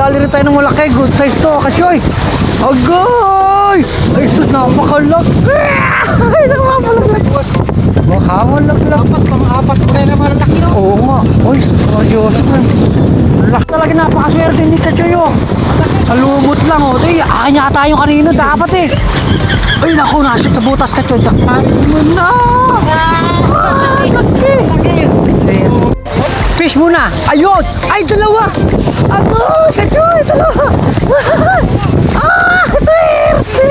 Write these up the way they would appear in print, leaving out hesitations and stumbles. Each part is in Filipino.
nakadali rin tayo ng malaki. Good size to, Kachoy. Agay! Ay, sus, napakalaki. Ay, nakamalaki. Nakamalaki. Apat ko na naman laki no? Oo nga. Uy, sus, seryoso man. Laki talaga, napakaswerte ni Kachoy, oh. Sa lumot lang, oh. Ay, yata yung kanina, dapat eh. Ay, naku, nashoot sa butas, Kachoy. Dakanin mo na. Laki. Swerte. Fish muna. Ayun. Ay, dalawa. Abo, Kachoy, dalawa. Swerte.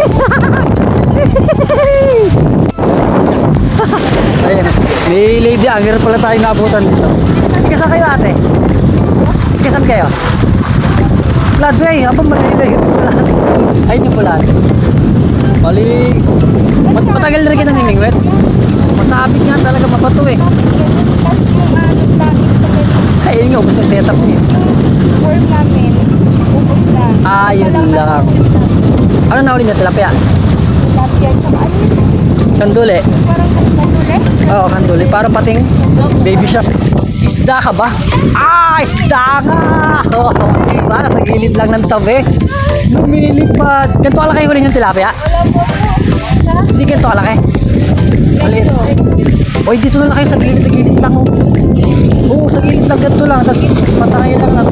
Ayun. May lady angler pala tayo nabutan dito. Ikasan kayo, ate? Ikasan kayo? Fladway. Abang malilay. Ayun yung pula, ate. Mali. Matagal na rin kita namimingwet. Masabit nga talaga, mabato eh. Ayun nga, ubos na setup niya. Worm namin, ubos na. Ayun lang. Ano nahuli niya? Tilapia? Tilapia, tsaka ano yun? Kanduli? Parang kandule? Oo, kanduli. Parang pating baby shark. Isda ka ba? Isda ka! Oo, diba? Nasa gilid lang ng tabi. Lumilipad. Ganito kalaki ko rin yung tilapia? Hindi ganito kalaki? Maliit. Uy, dito na lang kayo sa gilid lang. Oo, sa gilid lang ganito lang. Tapos patangay lang na.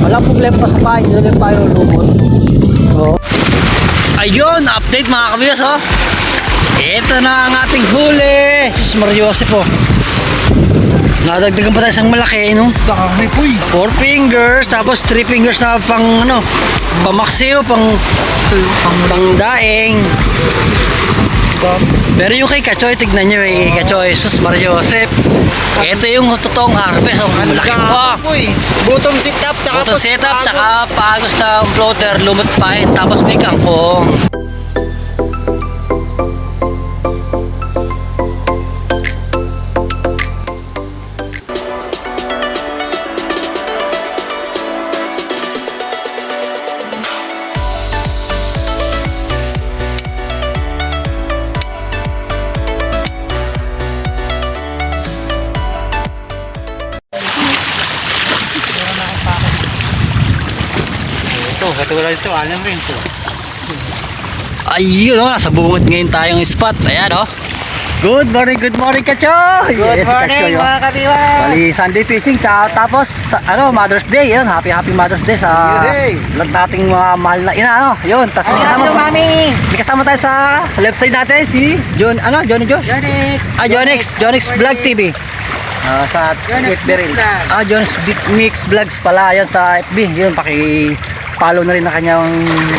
Walang problema pa sa pahay. Dito lang tayo lumot. Oo. Ayun, update mga kabiyas, oh. Ito na ang ating huli. Sus Mariosep, oh. Nadagdagan pa tayo isang malaki, no? Dami po eh. 4 fingers, tapos 3 fingers na pang, ano, pamaksiw, pang daing. Pero yung kay Kachoy, tignan nyo eh, Kachoy, sus Mariosep. Ito yung totoong harvest, oh. Malaki pa. Bottom setup, tsaka Bottom setup, tsaka paagos na floater, lumot pa eh, tapos may kangkong. Katulad ito, alam rin ito. Ayun, oh, nasa bungod ngayon tayong spot. Ayan, oh. Good morning, Kachoy. Good morning, mga kabiwan. Bali, Sunday fishing, tapos, Mother's Day, yun. Happy Mother's Day sa lahat nating mga mahal na ina, ano. Yun, tas may kasama, Mami. may kasama tayo sa left side natin, si Johnny Jo? Jonix Vlog TV. Sa FB Reels. John's Mix Vlogs pala, yan sa FB. Yun, paki-follow na rin na kanyang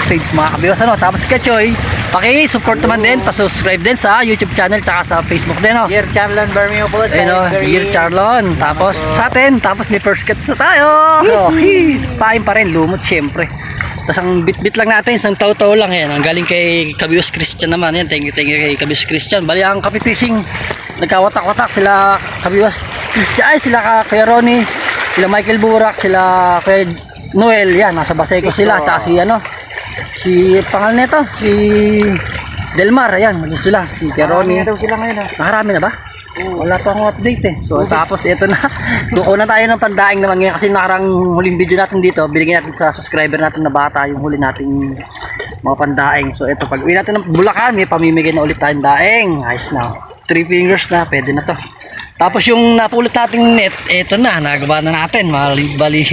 page mga kabiwas, ano. Tapos Kachoy, paki-support naman din, pa-subscribe din sa YouTube channel, tsaka sa Facebook din, no. Year Charlon Bermeo po sa Year Charlon. Tapos sa atin, tapos may first catch na tayo. Pain pa rin, lumot syempre. Tapos ang bit-bit lang natin, isang taw-taw lang yan. Ang galing kay Kabiwas Christian naman yan. Thank you kay Kabiwas Christian. Bali ang Kapi Fishing, nagkawatak-watak sila Kabiwas Christian, ay sila Kuya Ronnie, sila Michael Burak, sila Kuya Noel, yan, nasa Baseco sila. Tsaka si pangalan nito, si Delmar, ayan, maging sila, si Kuya Ronnie. Nakarami na ba? Wala pa akong update eh. So tapos ito na. Duko na tayo ng pandaing naman ngayon kasi nakarang huling video natin dito, binigyan natin sa subscriber natin na bata yung huli nating mga pandaing. So ito, pag uwi natin ng Bulacan, may pamimigay na ulit tayong daing. Ayos na. 3 fingers na, pwede na to. Tapos yung napulot nating net, ito na, nagawa na natin. Bali,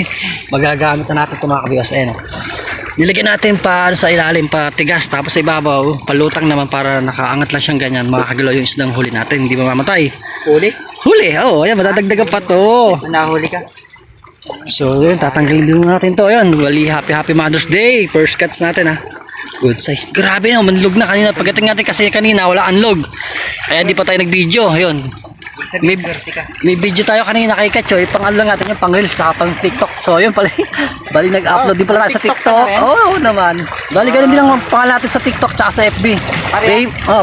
magagamit na natin ito mga kabiwas. Ayan, nilagyan natin pa sa ilalim, pa tigas, tapos sa ibabaw palutang naman para nakaangat lang siyang ganyan, makakagalaw yung isdang huli natin, hindi mamamatay. Huli, oh, ayan, madadagdagan pa to. Nahuli ka. So yun, tatanggalin din natin to. Yun, bali, happy Mother's Day. First cuts natin, ha. Good size. Grabe, no, manlog na kanina. Pagdating natin kasi kanina wala unlog, kaya di pa tayo nag video. Yun, may video tayo kanina kay Kachoy, pang ano lang natin yung pang reels tsaka pang TikTok. So yun pala, bali nag-upload din pala tayo sa TikTok. Oo naman. Bali ganun din ang pangalan natin sa TikTok tsaka sa FB.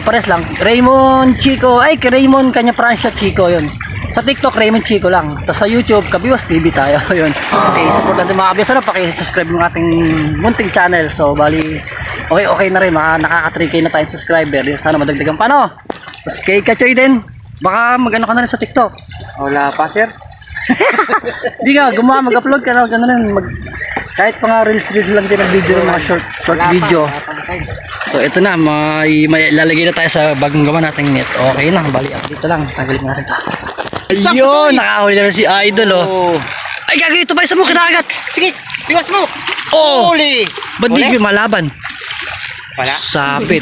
Pares lang. Raymond Chico, ay Raymond Kanya Francia Chico, yun. Sa TikTok Raymond Chico lang. Tapos sa YouTube Kabiwas TV tayo. Yun. Okay, support natin mga kabiwas. Ano, paki-subscribe ng ating munting channel. So bali, okay na rin, nakaka 3K na tayong subscriber. Sana madagdagan pa, no. Tapos kay Kachoy din, baka mag-ano ka na rin sa TikTok. Wala pa, sir. Di ka, mag-upload ka na, gano'n rin, Kahit pa nga reels lang din ang video ng mga short video. So ito na, may lalagay na tayo sa bagong gawa nating net. Okay na, bali update lang. Tanggalin natin ito. Ayun, nakahuli na rin si Idol oh. Ay gagawin ito ba isa mo kinagat? Sige, iwas mo. Oh! Huli. Ba't di ko malaban? Wala. Sapit.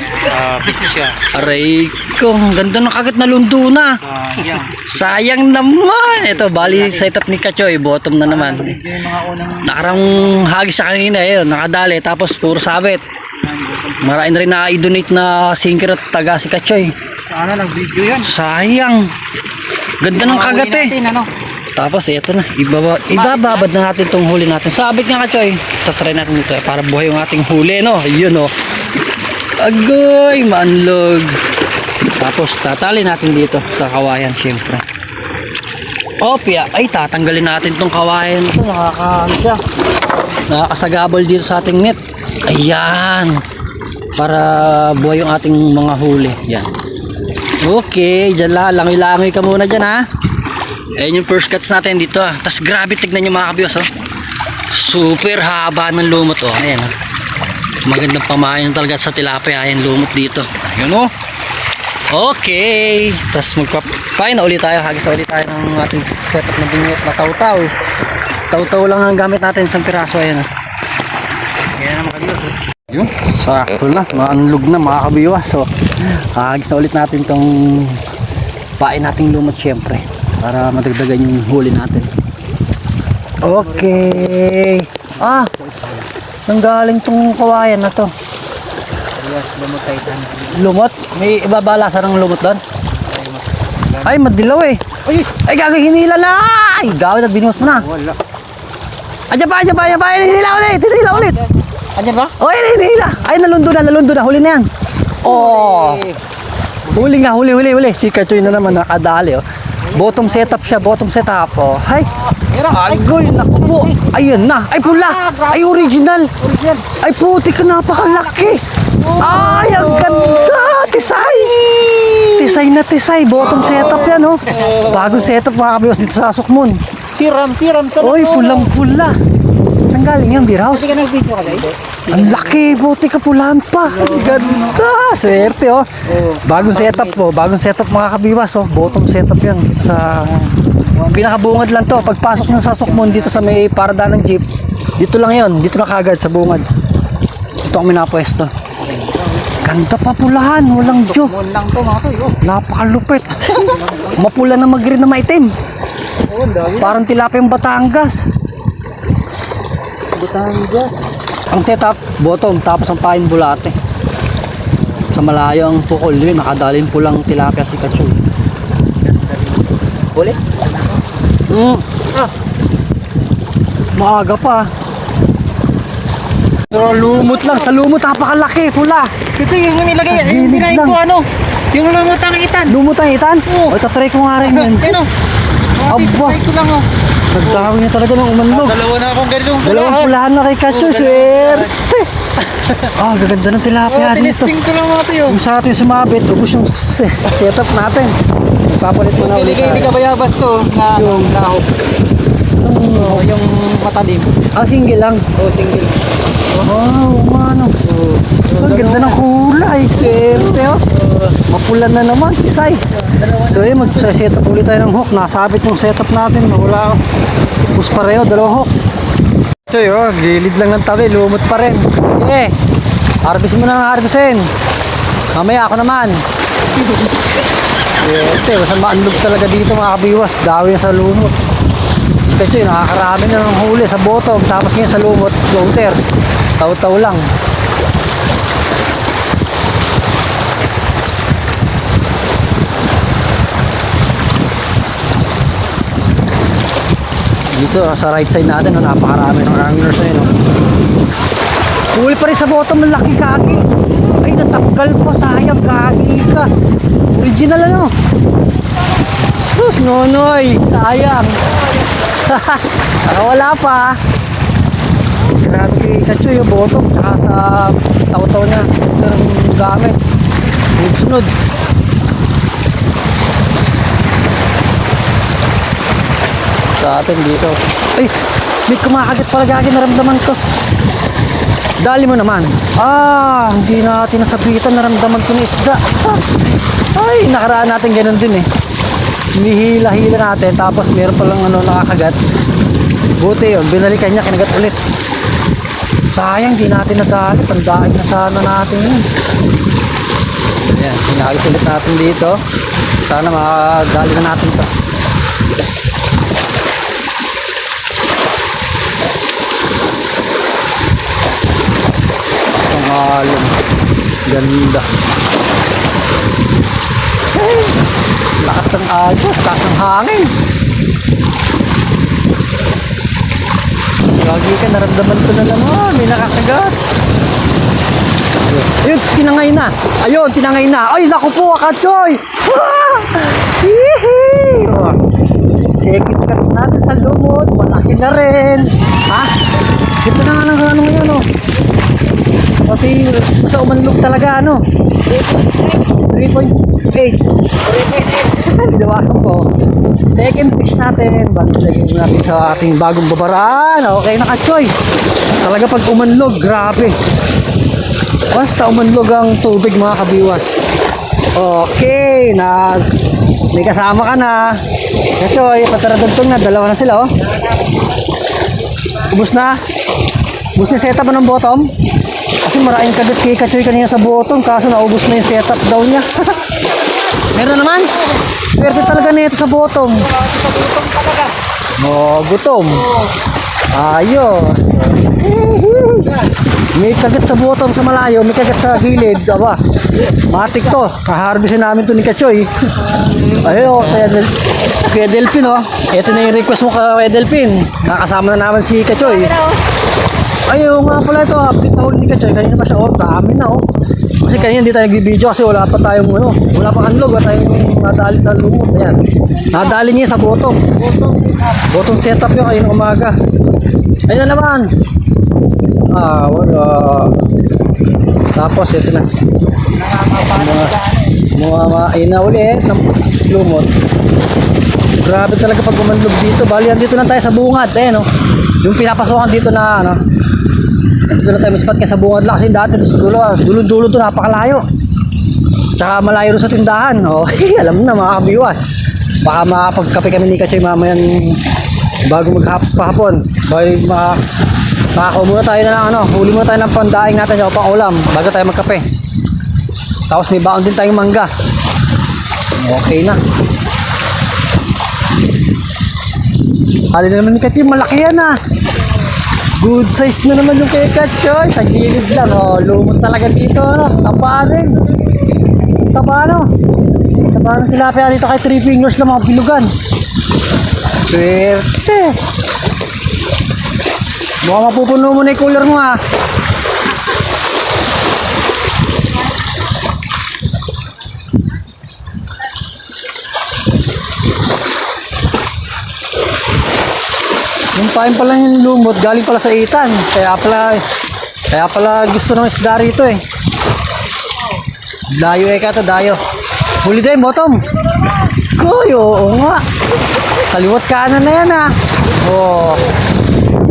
Big siya. Aray ko, ang ganda ng kagat na lundo na. Yan. Sayang naman. Ito, bali setup ni Kachoy, bottom na naman. Yung mga unang Nakarang hagis sa kanina, yun, nakadali, tapos puro sabit. Marami na rin na-donate na sinker at taga si Kachoy. sana nag-video yan. Sayang. Ganda ng kagat eh. Natin, ano? Tapos ito na, ibababad na natin itong huli natin. Sabit nga Kachoy. Tatry natin ito para buhay yung ating huli, no? Ayun, no? Agoy, maanlog. Tapos tatali natin dito sa kawayan, syempre. Opya, ay tatanggalin natin itong kawayan ito. Siya. Nakakasagabal dito sa ating net. Ayan. Para buhay yung ating mga huli. Yan. Okay, dyan lang. Langoy-langoy ka muna dyan, ha? Ayan yung first cuts natin dito, ha? Tapos grabe, tignan nyo mga kabiyos, oh. Super haba ng lumot, oh. Ayan, oh. Magandang pamain talaga sa tilapia. Ayan, lumot dito. Ayun, oh. Okay. Tapos magpapain na ulit tayo. Hagis na ulit tayo ng ating setup na binyot na taw-taw. Taw-taw lang ang gamit natin. Isang piraso. Ayan, oh. Yan naman kabiyos. Yun, sakto na, maanlog na mga kabiwas. So, hagis na ulit natin tong pain nating lumot syempre para madagdagan yung huli natin. Okay. Saan galing tong kawayan na to? Lumot Titan. Lumot? May ibabalasan ng lumot doon? Ay, madilaw eh. Ay, gagawin hinila na. Ay, gawin na binuhos mo na. Wala. Andiyan pa. Hinila ulit. Andiyan ba? Oh, hinila. Ay, nalundo na. Huli na yan. Oh. Huli. Si Kachoy na naman nakadali, oh. Bottom setup siya, oh. Hay. Agoy, naku po. Ayun na. Ay, pula. Ay, original. Ay, puti ka, napakalaki. Ay, ang ganda. Tisay. Bottom setup yan, oh. Bagong setup mga kabiwas dito sa Sukmon. Siram sa Oy, pulang-pula. Saan galing yan, beer house? Hindi ka nag-video ka guys? Ang laki, buti ka pulaan pa. Ang ganda. Swerte, oh. Bagong setup mga kabiwas, oh. Bottom setup yan. Sa pinakabungad lang to. Pagpasok ng sa Sukmon dito sa may paradaan ng jeep, dito lang yon, dito na kagad sa bungad. Ito ang minapwesto. Ganda pa pulahan, walang joke. Lang to mga to, yo. Napakalupit. Mapula na mag-green na maitim. Parang tilapia yung Batangas. Ang setup, bottom, tapos ang pain bulate. Sa malayo ang pukol yun, nakadalin pulang tilapia si Kachoy. Huli? Maaga pa. Pero lumot lang, sa lumot napakalaki, pula. Ito yung nilagay, Sa gilid nilagay lang. ko ano? Yung lumutang itan. Lumot ang itan? O, tatry ko nga rin yun. Ano? Aba. Try ko lang oh. Nagdahawin niya talaga ng umanlog. Dalawa na akong ganito. Dalawang pulahan na kay Kachoy, swerte. Gaganda ng tilapia dito. Tinesting ko lang mga to yun. Kung sa atin sumabit, ubos yung setup natin. Papalit mo na ulit. Hindi ka bayabas to na yung nahok. Yung matalim. Single lang. Single. Wow, mano. Ang ganda ng kulay. Swerte, oh. Mapula na naman, isay. So yun, mag-setup ulit tayo ng hook. Nasabit yung setup natin. Wala, pus pareho, dalawang hook. Ito yun, gilid lang ng tabi. Lumot pa rin. Harvest mo na, harvestin. Mamaya ako naman. Swerte, basta maanlog talaga dito mga kabiwas. Dawi na sa lumot. Kasi nakakarami na ng huli sa bottom. Tapos ngayon sa lumot, floater. Taw-taw lang. Dito sa right side natin, napakarami ng anglers na yun. Huli pa rin sa bottom ng laki kagi. Ay, natanggal pa, sayang, kagi ka. Original ano. Sus, nonoy, sayang. Wala pa. Grabe kay Kachoy yung bottom, tsaka sa taw-taw niya. Ito yung gamit. Sunod. Sa atin dito. Ay, May kumakagat pala gagi, naramdaman ko. Dali mo naman. Hindi natin nasabitan, naramdaman ko ng isda. Ay, nakaraan natin ganun din eh. Hinihila-hila natin, tapos meron palang nakakagat. Buti yun, binalikan niya, kinagat ulit. Sayang, di natin nadali. Pandain na sana natin yun. Ayan, sinayos ulit natin dito. Sana makadali na natin to. Pangalan. Ganda. Hey, lakas ng agos, lakas ng hangin. Lagi ka, naramdaman ko na naman. May nakakagat. Ayun, tinangay na. Ayun, tinangay na. Ay, naku po, Kachoy. Second cuts natin sa lumot. Malaki na rin. Ha? Ito na nga ng ano ngayon, oh. Pati sa umanlog talaga, ano? 3.8. Binawasan po. Second fish natin. Lagyan natin sa ating bagong babaraan. Okay na, Kachoy. Talaga pag umanlog, grabe. Basta umanlog ang tubig, mga kabiwas. Okay, may kasama ka na. Kachoy, pataradagtong na. Dalawa na sila, oh. Ubus na. Ubus na yung setup ng bottom. Kasi maraming kagat kay Kachoy kanina sa bottom. Kaso naubos na yung setup daw niya. Meron naman. Swerte talaga na ito sa bottom. Gutom. Ayos. May kagat sa bottom sa malayo, may kagat sa gilid. Aba, matik to. Kaharbisin namin to ni Kachoy. Ayun, kaya Delphin, oh. Ito na yung request mo kay Delphin. Nakasama na naman si Kachoy. Ayun nga pala ito, update sa huli ni Kachoy. Kanina pa siya, dami na, oh. Kasi kanina hindi tayo nag-video kasi wala pa tayong, wala pang unlog. Wala tayong nadali sa lumot. Ayan. Nadali niya sa bottom. Bottom setup yun kanina umaga. Ayun na naman. Wala. Tapos ito na. Ayun na ulit ng lumot. Grabe talaga pag umanlog dito. Bali, dito na tayo sa bungad. Ayan, oh. Yung pinapasokan dito na, dito na tayo may spot kaya sa bungad lang. Kasi dati sa dulo to napakalayo. Tsaka malayo rin sa tindahan. Alam mo na, mga kabiwas. Baka makapagkape kami ni Kachoy mamayan bago maghapon. Makakaw muna tayo na lang, huli muna tayo ng pandaing natin o pang ulam bago tayo magkape. Tapos may baon din tayong mangga. Okay na. Hali na naman ni Kachoy, malaki yan, good size na naman yung kay Kachoy. Sa gilid lang, lumot talaga dito, taba din. Taba ng tilapia dito kay 3 fingers lang, mga bilugan. Swerte. Mukhang mapupuno mo na yung cooler mo, Yung pain pala yung lumot, galing pala sa itan. Kaya pala gusto ng isda rito eh. Dayo dayo. Huli din, bottom. Kuy, oo nga. Kaliwat kanan na yan,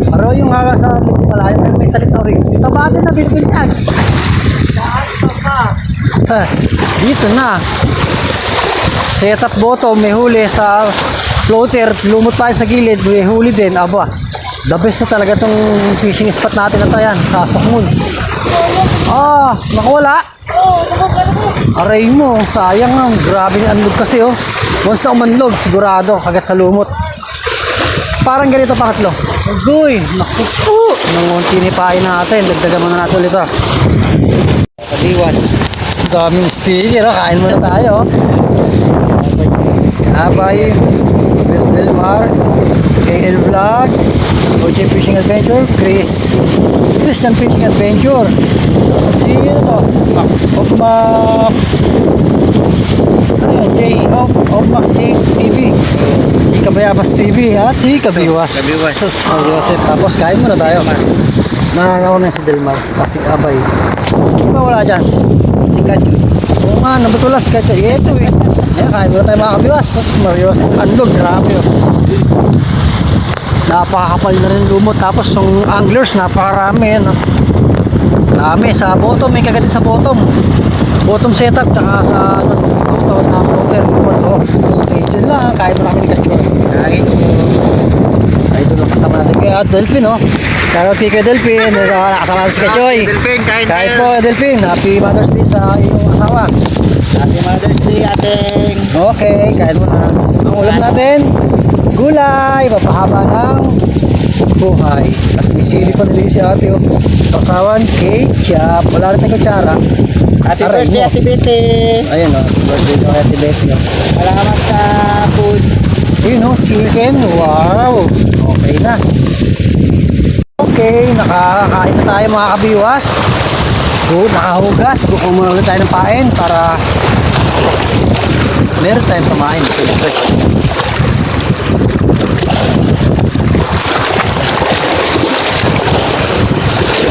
Pero yung sa malayo, may salit na rin. Dito ba din na bilbil yan? Dito na. Setup bottom, may huli sa floater, lumot pa sa gilid, may huli din. Aba, the best na talaga itong fishing spot natin na to, yan, sa Sokmun. Nakawala. Aray mo, sayang nga. Grabe yung unload kasi, once na umanlog, sigurado, kagat sa lumot. Parang ganito pangatlo. Uy, naku po. Nangunti nipain natin. Dagdagan muna natin ulit, Kadiwas. Daming sticker, kain muna tayo. Abay, Chris Del Mar, KL Vlog, Oche Fishing Adventure, Christian Fishing Adventure. Sino to? Okmak. Ano yan? Okmak TV. Chika Bayabas TV, Chika Biwas. Tapos kain muna tayo. Nangangaw na si Delmar. Kasi abay. Sino ba wala dyan? Si Kachoy. Oo nga, nabutula si Kachoy. Ito eh. Ayan, kain muna tayo mga kabiwas. Tapos Marios, andog, grabe Napakakapal na rin lumot. Tapos yung anglers, napakarami. Ano? Dami. Sa bottom, may kagatin sa bottom. Bottom setup, tsaka sa bottom na floater. Oh, stay tuned lang. Kahit na kami ni Kachoy. Kahit doon lang kasama natin kay Delphin, oh. Shoutout kay Delphin. Nakasama natin si Kachoy. Delphin, Kahit po, Delphin. Happy Mother's Day sa iyong asawa. Happy Mother's Day, ating. Okay, kain mo na. Ang ulam natin, gulay, papahaba ng buhay. Tapos may sili pa nilagay si ate, oh. Pakawan, ketchup. Wala rin tayong kutsara. Happy Aray birthday, mo. Ate Betty. Ayun, oh. Birthday ko kay ate Betty, oh. Salamat sa food. Ayun, oh. Chicken. Wow. Okay na. Okay, nakakain na tayo mga kabiwas. Good, nakahugas. Bukong muna ulit tayo ng pain para meron tayong pamain.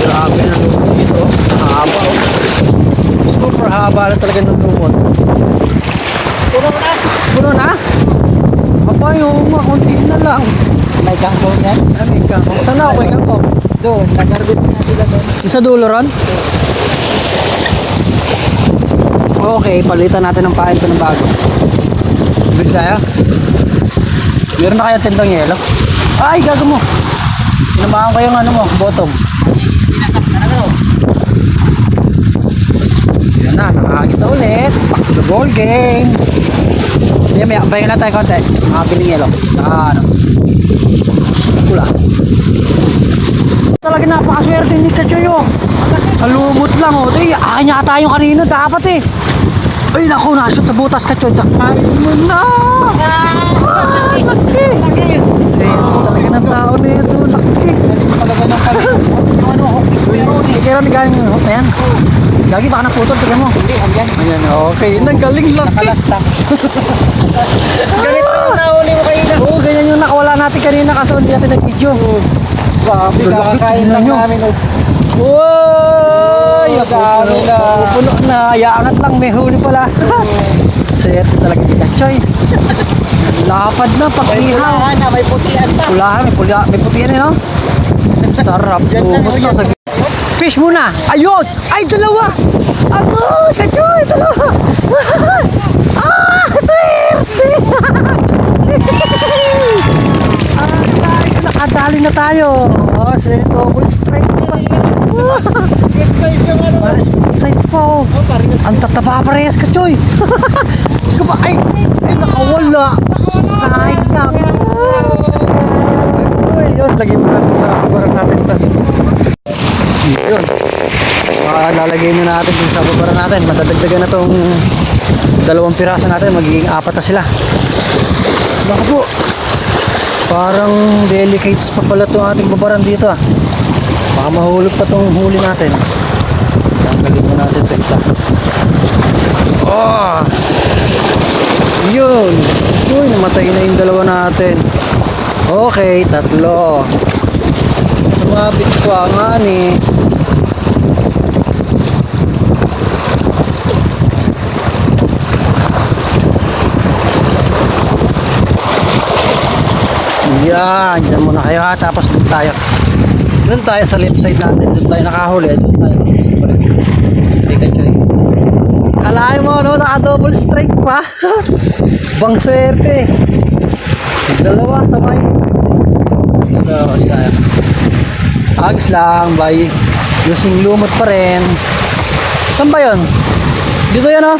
Grabe na lumot dito. Haba, oh. Super haba na talaga ng lumot. Puno na. Puno na? Aba, yung mga konti na lang. May kangkong yan. Ano yung kangkong? Saan na ako yung kangkong? Doon, nagarbit na sila doon. Yung sa dulo ron? Okay, palitan natin ng pain ito ng bago. Bili tayo? Meron na kaya tindang yelo? Ay, gago mo! Pinamahan ko yung ano mo, bottom. Pinasak na na. Yan na, nakakagit na ulit. Back to the ball game. Yan, may pahinga na tayo konti. Makabiling yelo. Ano? Pula. Talaga napakaswerte ni Kachoyo. Sa lumot lang, oh. Ay, akin yata yung kanina, dapat eh. Ay, naku, nashoot sa butas, Kachoy. Kain mo na! Ah, laki! Swerte talaga ng tao na ito, laki. Talaga ng kalit. Yung ano, meron eh. Kaya may galing yung hook na yan. Gagi, baka naputol, tignan mo. Hindi, andyan. Ayan, okay. Yun ang galing, laki. Nakalasta. Ganito ang nahuli mo kayo na. Oo, ganyan yung nakawala natin kanina kasi hindi natin nag-video. Grabe, kakakain lang Tingnan nyo. namin. Uy! Dami na. Puno na. Yaangat lang. May huli pala. Swerte talaga ni Kachoy. Lapad na. Pag-ihaw. Pulahan na, may putian pa. Pulahan. May putihan eh, no? Sarap. Diyan lang, Lumot oh, na. yan. Fish muna. Ayun! Ay, dalawa! Abo! Kachoy! Dalawa! Ah! Swerte! Nakadali na tayo. Oh, double strike pa. Good size yung ano. Pares big size po. Oh, parehas. Ang tataba parehas ka, Choy. Sige ba? Ay, nakawala. Sayang. Ay, yun. Lagay mo natin sa babaran natin ito. Yun. Lalagay na natin din sa babaran natin. Madadagdagan na itong 2 piraso natin. Magiging 4 na sila. Baka po. Parang delicates pa pala itong ating babaran dito, ah. Baka mahulog pa itong huli natin. Tanggalin mo natin ito isa. Oh! Yun! Uy, namatay na yung dalawa natin. Okay, 3. Sumabit ko ang ani. Yan, dyan muna kayo ha. Tapos doon tayo. Doon tayo sa left side natin. Doon tayo nakahuli. Doon tayo. Hindi ka Choy. Kalahin mo, no? Naka-double strike pa. Bang swerte. 2 sabay. Ito, ulit tayo. Agis lang, by using lumot pa rin. Saan ba yun? Dito yan, oh.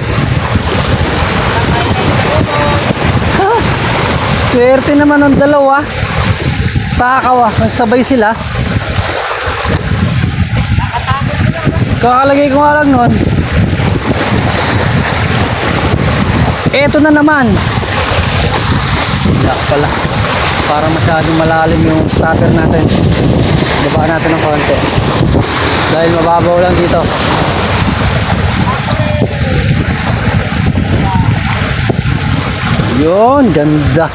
Swerte naman ng 2. Takaw, nagsabay sila. Kakalagay ko nga lang nun. Eto na naman. Wala pala. Para masyadong malalim yung starter natin. Babaan natin ng konti. Dahil mababaw lang dito. Yun, ganda.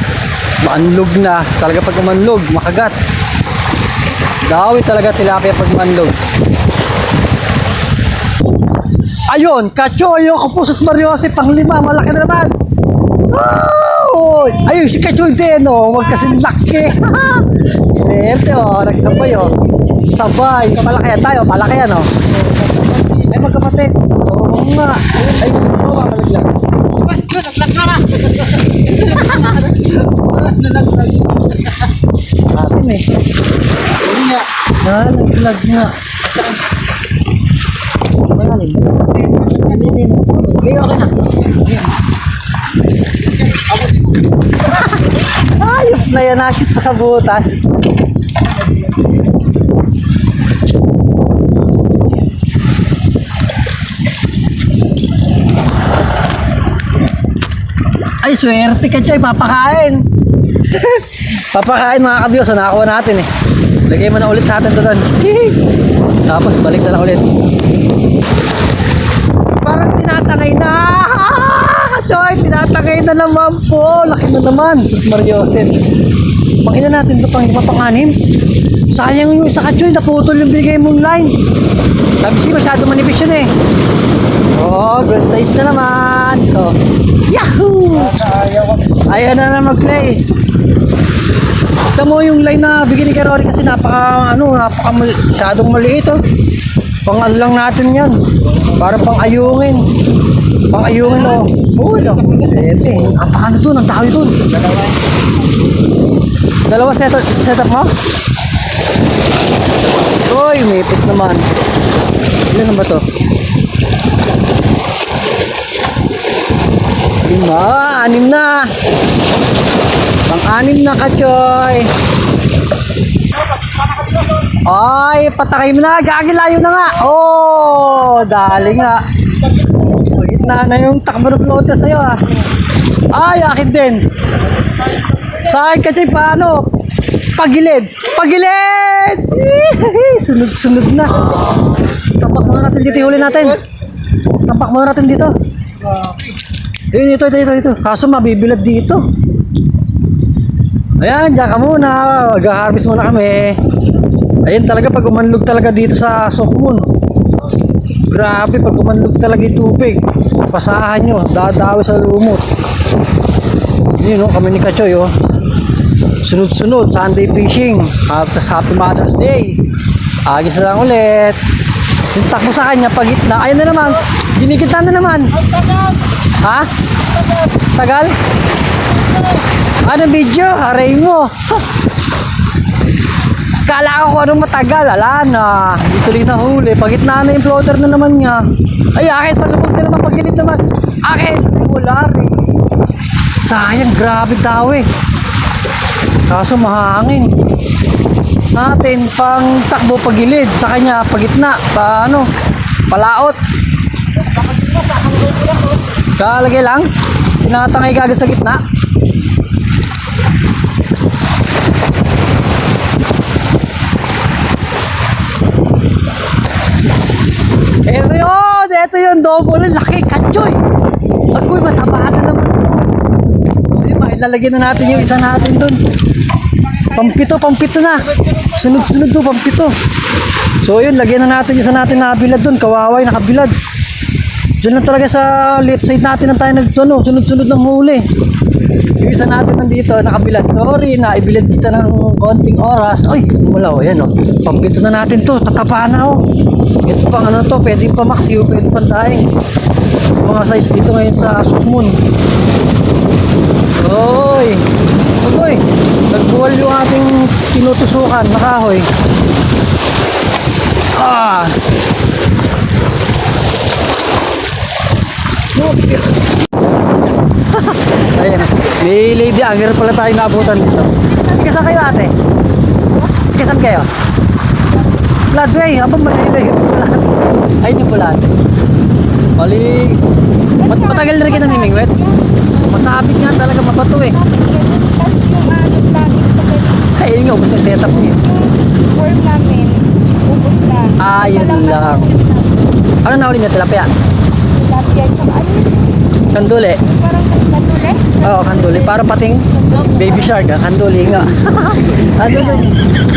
Maanlog na. Talaga pag umanlog, makagat. Dawi talaga tilapia pag umanlog. Ayun, Kachoy, yung Kapusos Mariose, pang 5, malaki na naman. Oh! Ayun, si Kachoy din, oh. Huwag kasing laki. Swerte oh, nagsabay oh. Sabay, kapalakihan tayo, palakihan oh. Ay magkapatid. Oo nga. Ay, oo nga malaglag. Nalaglag na! Sa atin eh. Hindi nga. Nalaglag nga. Malalim. Hindi. Okay, okay na. Ayop na yan, nashoot pa sa butas. Ay, swerte ka, Choy. Papakain. Papakain mga kabiyos. So, nakakuha natin eh. Lagay mo na ulit natin doon. Tapos, balik na lang ulit. Parang tinatangay na. Choy, tinatangay na naman po. Laki na naman. Sus Mariosep. Pangina natin ito pang ipapanganim. Sayang yung isa ka, Choy. Naputol yung bigay mong line. Sabi siya, masyado manipis yun eh. Oh, good size na naman. Ito. Yahoo! Ayaw na mag-play. Ito mo yung line na bigyan ni Rory kasi masyadong maliit oh. Pang ano lang natin yan. Para pang ayungin. Pang ayungin oh. Uy, sete. Ang paano dun? Ang tao dun. Dalawa setup mo? Uy, mipit naman. Ilan na ba to? 5, 6 na. Pang-6 na ka, Choy. Ay, patakay mo na. Gagilayo na nga. Oh, dali nga. Wait na yung takbo ng floater sa'yo ah. Ay, akin din. Sa akin ka, Choy, paano? Pagilid. Pagilid! Sunod-sunod na. Tapak muna natin dito. Huli natin. Tapak muna natin dito. Ito. Kaso mabibilad dito. Ayan, dyan ka muna. Mag-harvest muna kami. Ayan talaga pag umanlog talaga dito sa Sokmon. Grabe pag umanlog talaga yung tubig. Pasahan nyo, dadawi sa lumot. Yun o, kami ni Kachoy o. Sunod-sunod, Sunday fishing. Tapos Happy Mother's Day. Agis na lang ulit. Yung takbo sa kanya, pagitna. Ayan na naman, ginigita na naman. Ha? Tagal? Ano video? Aray mo. Kala ko kung anong matagal. Ala na. Dito rin nahuli. Pagitna na yung floater na naman niya. Ay, akit. Palubog na naman. Pagilid naman. Akit. Wala rin. Sayang. Grabe daw eh. Kaso mahangin. Sa atin, pang takbo pagilid. Sa kanya, pagitna. Paano? Palaot. Kalagay lang. Tinatangay kagad sa gitna. Ito yun, double. Laki, Kachoy. Agoy, mataba na naman po. So, yun, ilalagay na natin yung isa natin dun. Pampito na. Sunod-sunod to, pampito. So, yun, lagyan na natin yung isa natin nabilad dun. Kawaway, nakabilad. Diyan lang talaga sa left side natin na tayo sunod-sunod ng huli. Yung isa natin nandito, nakabilad. Sorry, naibilad kita ng konting oras. Ay, umulaw, yan o. Pampito na natin to, tatapa na o. Ito pang ano to, pwede pa maxiw, pwede pa daing. Mga size dito ngayon sa Sokmon. Oy, agoy, nagbuwal yung ating tinutusukan, nakahoy. Ah! Ayan, may lady angler pala tayo naabutan dito. Ikasan kayo ate? Ikasan kayo? Bloodway, habang malilay ito pala. Ayun yung pala ate. Mali. Matagal na rin kita namimingwet. Masabit nga talaga, mabato eh. Tapos yung langit pagkat Ayun nga, ubos na yung setup niya. yung worm namin, ubos na. Ah, yun lang. Ano na ulit niya, tilapia? Tilapia, tsaka ano yun? Kanduli. Parang katule? Oo, kanduli. Parang pating baby shark ah. Kanduli nga. Ano doon?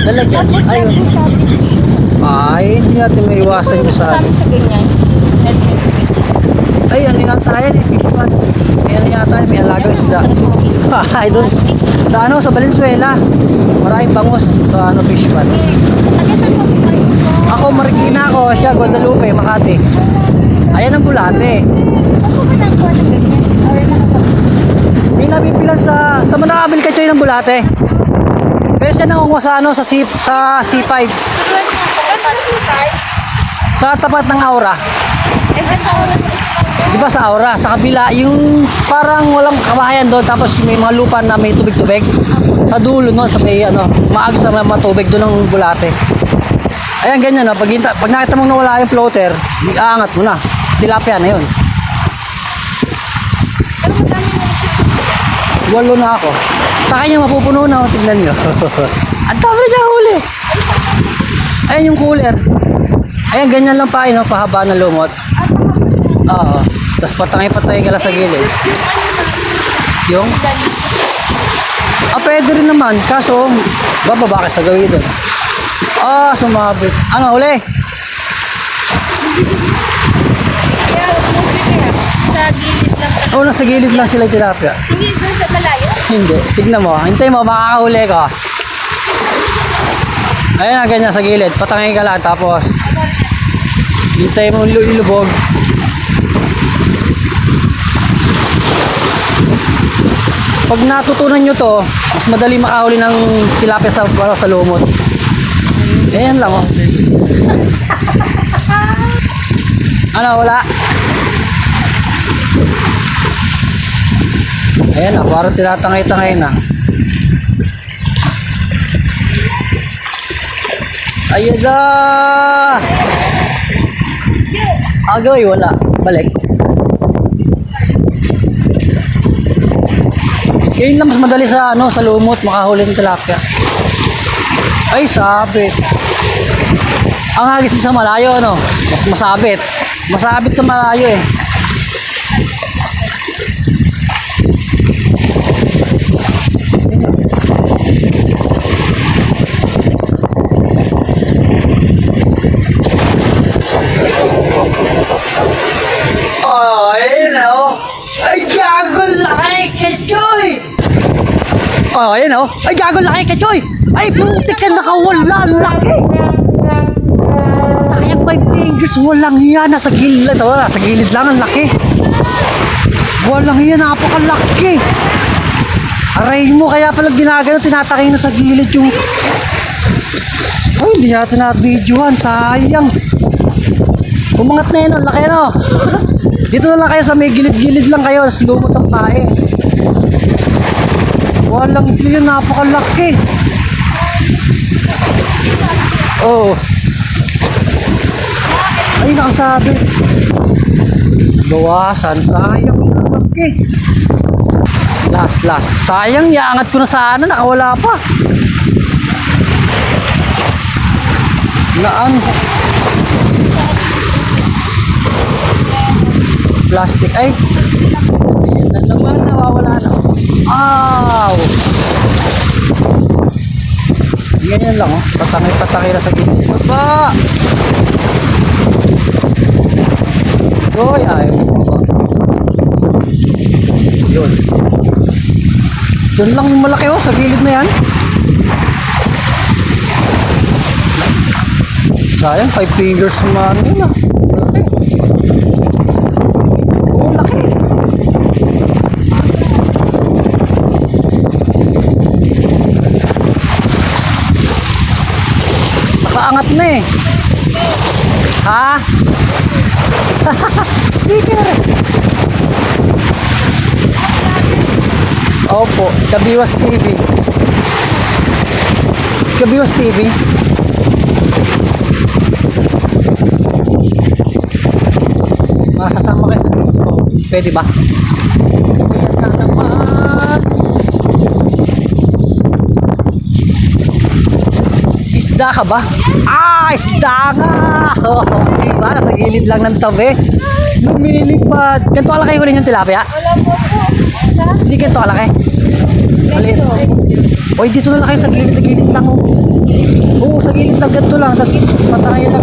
Lalagyan. Tapos Ayun. lagi sabi ko siya. Ay, hindi natin maiwasan yung sa... Kami sa ganyan. Ay, ano yata yan eh, fish pan. Ay, ano yata yan, may alagang isda. Ay, doon. Sa ano, sa Valenzuela. Maraming bangus sa ano, fish pan. Ako, Marikina ako. Siya, Guadalupe, Makati. Ayan ang bulate. May nabibilan sa mo nakabili ka Choy ng bulate? Pero siya nangunguha sa ano, sa C5. Sa tapat ng Aura. Di ba sa Aura? Sa kabila, yung parang walang kabahayan doon, tapos may mga lupa na may tubig-tubig. Sa dulo nun, sa may ano, maagos na may matubig doon ng bulate. Ayan, ganyan no. Pag nakita mong nawala yung floater, aangat mo na. Tilapia na yun. Walo na ako. Sa kanya mapupuno na, tignan nyo. Ang dami na siya huli. Ayan yung cooler. Ayan, ganyan lang pa, no? Pahaba na lumot. Oo. Tapos patangay-patay ka lang sa gilid. Yung? Pwede rin naman. Kaso, bababa ka sa gawin doon. Sumabit. Ano, huli? Sa gilid lang. Oo, nasa gilid lang sila yung tilapia. Hindi doon sa malayo. Hindi. Tignan mo. Hintay mo, makakahuli ka. Ayan na, ganyan sa gilid. Patangay ka lang. Tapos, hintay mo ilubog. Pag natutunan nyo to, mas madali makahuli ng tilapia sa lumot. Ayan lang, oh. Ano, wala? Ayan na, parang tinatangay-tangay na. Ayun na! Agay, wala. Balik. Yun lang mas madali sa ano, sa lumot, makahuli ng tilapia. Ay, sabit. Ang hagis sa malayo, no? Mas masabit. Masabit sa malayo eh. Ayun oh. Ay, gago laki kay Choy! Ayun oh. Ay, gago laki kay Choy! Ay, buti ka nakawala. Laki! Sayang 5 fingers. Walang hiya. Nasa gilid. Nasa gilid lang. Ang laki. Walang hiya. Napakalaki. Aray mo. Kaya pala ginagano. Tinatakay na sa gilid yung... Ay, hindi natin na-videohan. Sayang. Umangat na yun. Ang laki no. Dito na lang kayo sa may gilid-gilid lang kayo. Tapos lumot ang tae. Walang hiya. Napakalaki. Oh. Ay, nakasabi. Bawasan. Sayang. Okay. Last. Sayang, iangat ko na sana. Nakawala pa. Naan. Plastic. Ay. Ayan na naman. Nawawala na. Ow. Ganyan lang, oh. Patangay na sa gilid. Baba! Uy, ayaw mo ba? Yun. Doon lang yung malaki, oh. Sa gilid na yan. Sayang, 5 fingers naman yun, ah. Laki. Oh, laki. Nakaangat na eh. Ha? Sticker. Opo, Kabiwas TV. Kabiwas TV. Masasama kayo sa video. Pwede ba? Ayan na naman. Isda ka ba? Isda nga! Oh, diba? Nasa gilid lang ng tabi. Lumilipad. Ganito kalaki huli yung tilapia? Wala po po. Hindi ganito kalaki? Maliit. Oy, dito na lang kayo sa gilid lang. Oh. Oo, sa gilid lang ganito lang. Tapos patangay lang.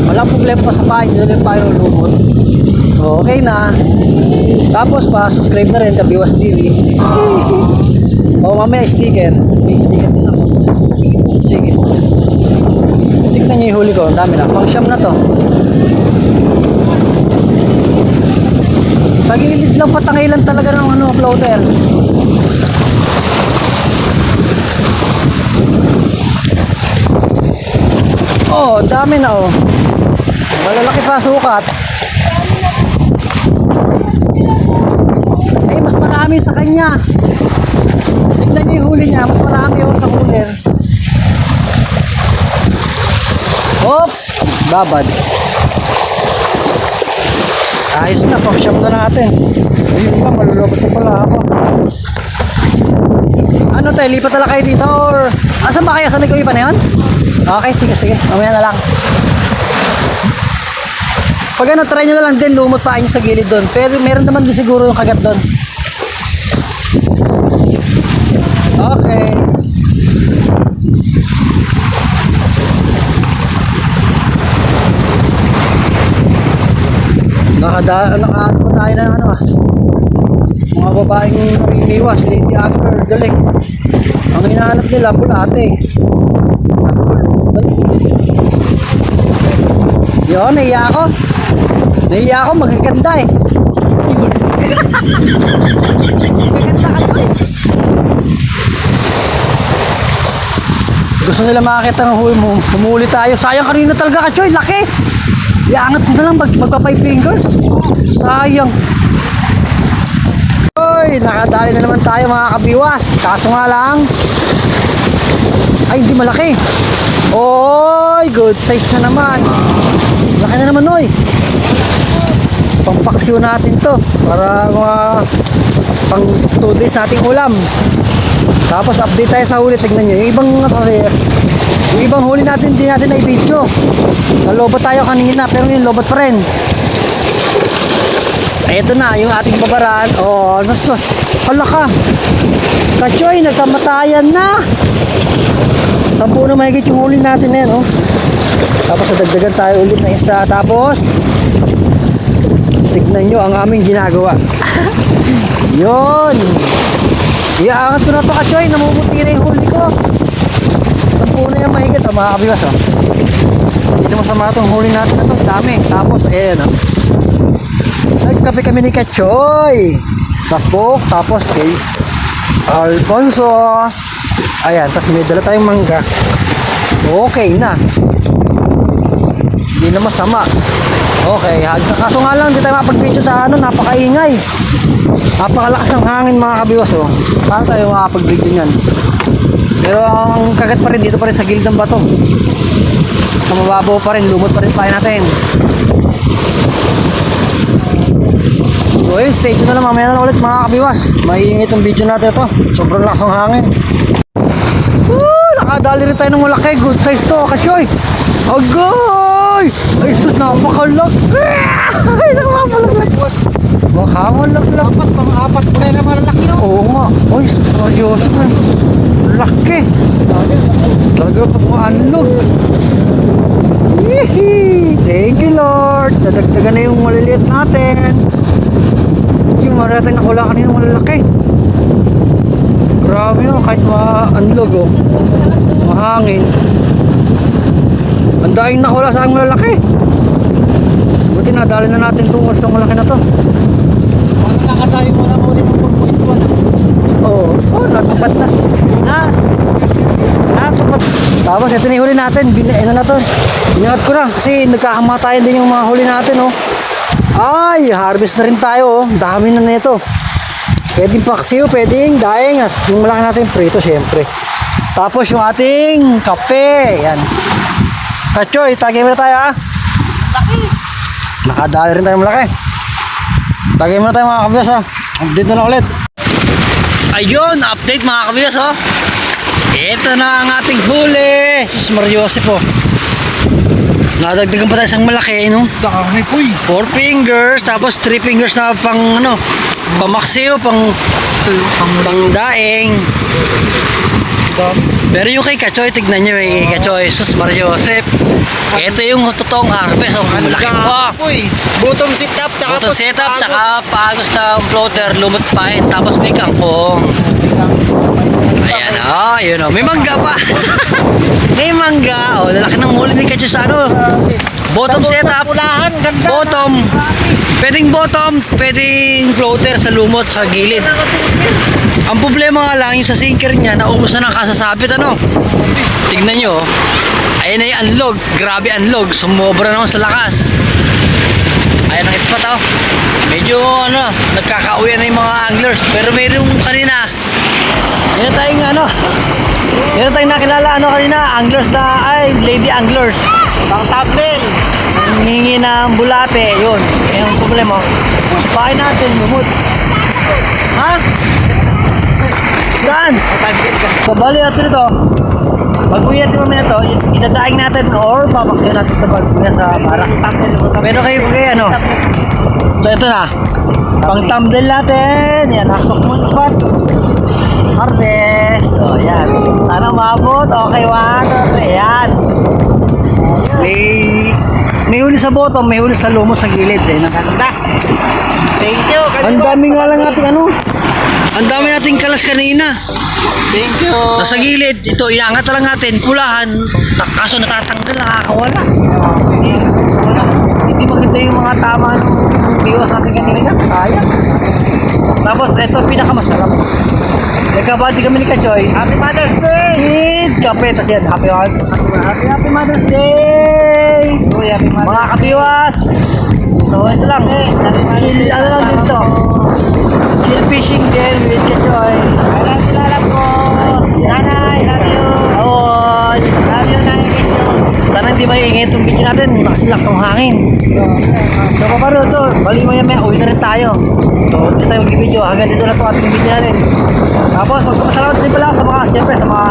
Walang problema pa sa pahay. Dito lang tayo lumot. Okay na. Tapos pa, subscribe na rin Kabiwas TV. O mamaya sticker. May sticker din ako. Sige. Tignan niyo yung huli ko. Ang dami na. Pang siyam na to. Sa gilid lang patangilan talaga ng ano, floater. Oh, ang dami na oh. Malalaki pa sukat. Eh, mas marami sa kanya. Tignan niyo yung huli niya. Mas marami oh sa cooler. Hop! Babad. Ayos na, pang-shop na natin. Ayun lang, malulobot na pala ako. Ano tayo, lipat na lang kayo dito or... Asan ba kayo? Sa may kuwipan na yun? Okay, sige, sige. Mamaya na lang. Pag ano, try nyo na lang din, lumot pa nyo sa gilid doon. Pero meron naman din siguro yung kagat doon. Okay. Nakaano pa tayo na ano ah. Mga babaeng umiiwas, lady actor, galing. Ang hinahanap nila, bulate. Yun, nahiya ako. Nahiya ako, magaganda eh. Magaganda ka to eh. Gusto nila makakita ng huli mo. Humuli tayo. Sayang kanina talaga ka, Choy. Laki. Iangat ko na lang magpa 5 fingers. Sayang. Oy, nakadali na naman tayo mga kabiwas. Kaso nga lang. Ay, hindi malaki. Oy, good size na naman. Laki na naman, oy. Pampaksiw natin to. Para mga pang 2 days nating ulam. Tapos update tayo sa huli. Tignan nyo. Yung ibang huli natin, hindi natin na-video. Nalobat tayo kanina, pero yung lobat pa rin. Ito na, yung ating babaran. Oh, hala ka. Kachoy, nagkamatayan na. 10 na mahigit yung huli natin na yan, oh. Tapos nadagdagan tayo ulit na isa. Tapos, tignan nyo ang aming ginagawa. Yun. Iaangat ko na to, Kachoy. Namumuti na yung huli ko. 10 na yung mahigit, oh, mga kabiwas, oh. Hindi masama itong huli natin na to. Dami. Tapos, ayan, oh. Nagkape kami ni Kachoy sa Pok, tapos kay Alfonso. Ayan, tapos may dala tayong mangga. Okay na. Hindi na masama. Okay, kaso nga lang hindi tayo mapag-video sa ano, napakaingay. Napakalakas ng hangin mga kabiwas, oh. Paano tayo makapag-video niyan? Pero ang kagat pa rin dito pa rin sa gilid ng bato. Sa mababaw pa rin, lumot pa rin tayo natin. So ayun, stay tuned na lang, mamaya na ulit mga kabiwas. Maiingay itong video natin ito. Sobrang lakas ng hangin. Nakadali rin tayo ng malaki. Good size to, Kachoy. Agay! Ay sus, napakalag. Ay, nakamalaglag. Makamalaglag. Pang-apat pa rin na malalaki yun. Oo nga. Ay sus, seryoso na. Laki. Talaga pag maanlog. Thank you Lord. Dadagdagan na yung maliliit natin. Yung marating nakula kanina malalaki. Grabe yun, kahit ma-unlog oh. Mahangin. Ang daing nakula sa aking malalaki. Buti nadali na natin itong gustong malaki na to. Parang nakasabi mo lang ulit ng 4.1. Oo, natapat na. Natapat. Tapos ito na yung huli natin. Ano na to? Binangat ko na kasi nagkakamatayan din yung mga huli natin oh. Ay, harvest na rin tayo oh. Dami na nito. Pwedeng paksiw, pwedeng daing. Yung malaki natin prito syempre. Tapos yung ating kape. Yan. Kachoy, tagay mo na tayo ah. Laki. Nakadali rin tayo malaki. Tagay mo na tayo mga kabias ah. Update na lang ulit. Ayun, update mga kabias oh. Ito na ang ating huli. Sus Mariosep oh. Nadagdagan pa tayo isang malaki, no? Dami po eh. 4 fingers, tapos 3 fingers na pang, ano, pamaksiw, pang daing. Dami. Pero yung kay Kachoy, tignan nyo kay Kachoy, sus Maria Joseph. Ito yung totoong harvest. Oh, malaki pa. Bottom setup, tsaka Auto setup, tsaka paagos na floater, lumot pa eh. Tapos may kangkong. Ayan o, yun o. May mangga pa. May mangga. O, lalaki ng muli ni Kachoy sa ano. Bottom setup. Pulahan, ganda. Bottom. Pwedeng floater sa lumot, sa gilid. Ang problema nga lang, yung sa sinker niya, naubos na ng kasasabit, ano? Tignan nyo, oh. Ayan na yung unlog. Grabe unlog. Sumobra naman sa lakas. Ayan ang spot, oh. Medyo, ano, nagkakauyan na yung mga anglers. Pero mayroong kanina, yun na tayong, ano, yun na tayong nakilala, ano, kanina, anglers na, ay, lady anglers. Pang tabel. Hingi ng bulate, yun. Yung problema, pahay natin, lumot. Ha? Saan? So, bali natin ito. Pag uwi natin mamaya ito, idadaing natin or papaksiyon natin ito pag uwi sa barak. Pero kayo, ano? So, ito na. Pang thumbnail natin. Yan, nakasok mo spot. Harvest. So, yan. Sana maabot. Okay, 1, 2, 3. Yan. May huli sa bottom, may huli sa lumot sa gilid. Eh. Ganda. Thank you. Ang dami nga lang natin ano. Ang dami nating kalas kanina. Thank you. Nasa gilid, ito iangat na lang natin, pulahan. Kaso natatanggal, nakakawala. Hindi maganda yung mga tama ng biwas natin kanina. Sayang. Tapos ito pinakamasarap. Nagkabati kami ni Kachoy. Happy Mother's Day. Eat kape, tas yan, happy Mother's Day. Uy, happy Mother's Mga kapiwas. So ito lang. Chill, ano lang dito. Chill fishing din with Kachoy. Alam ko. Nanay, love you. Awon. Love you, nanay, miss you. Sana hindi maingay itong video natin. Nakasilakas ang hangin. So kaparo ito, balik mo yan, uwi na rin tayo. So hindi tayo mag-video. Hanggang dito na ito ating video natin. Tapos magpapasalamat din pala sa mga, siyempre, sa mga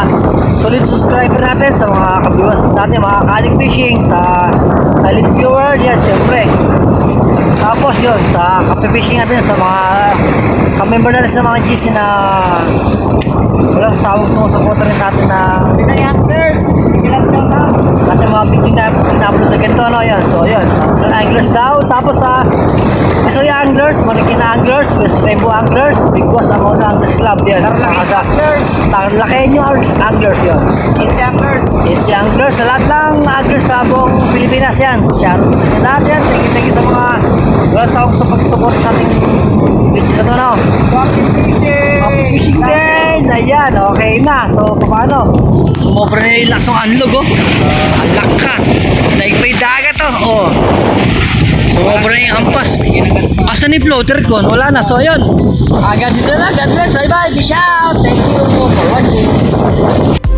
solid subscriber natin, sa mga kabiwas natin, mga kadik fishing, sa silent viewer, yan, siyempre. Tapos yun, sa kape fishing natin, sa mga ka-member natin sa mga GC na walang sawang sumusuporta rin sa atin na Pinoy Anglers. Ilang shout out. sa ating mga video na na-upload na ganito, ano, yun. So yun, sa Pinoy Anglers daw. Tapos sa Isoy Anglers, Marikina Anglers, West Rainbow Anglers, Big Boss Amon Anglers Club, yan. Saka sa Tarlaqueño Anglers, yun. It's Anglers. It's the Anglers, sa lahat lang Anglers sa buong Pilipinas, yan. Shout out sa inyo lahat yan. Thank you sa mga wala sa akong sa pag-support sa ating video na ito, no? Happy fishing. Happy fishing din! Ayan, okay na. So, paano? Sumobra na yung laksong unlog, oh. Ang laka. Naigpay dagat, oh. Sumobra na yung hampas. Asan yung floater ko? Wala na. So, yun. Agad dito na. God bless. Bye-bye. Peace out. Thank you for watching.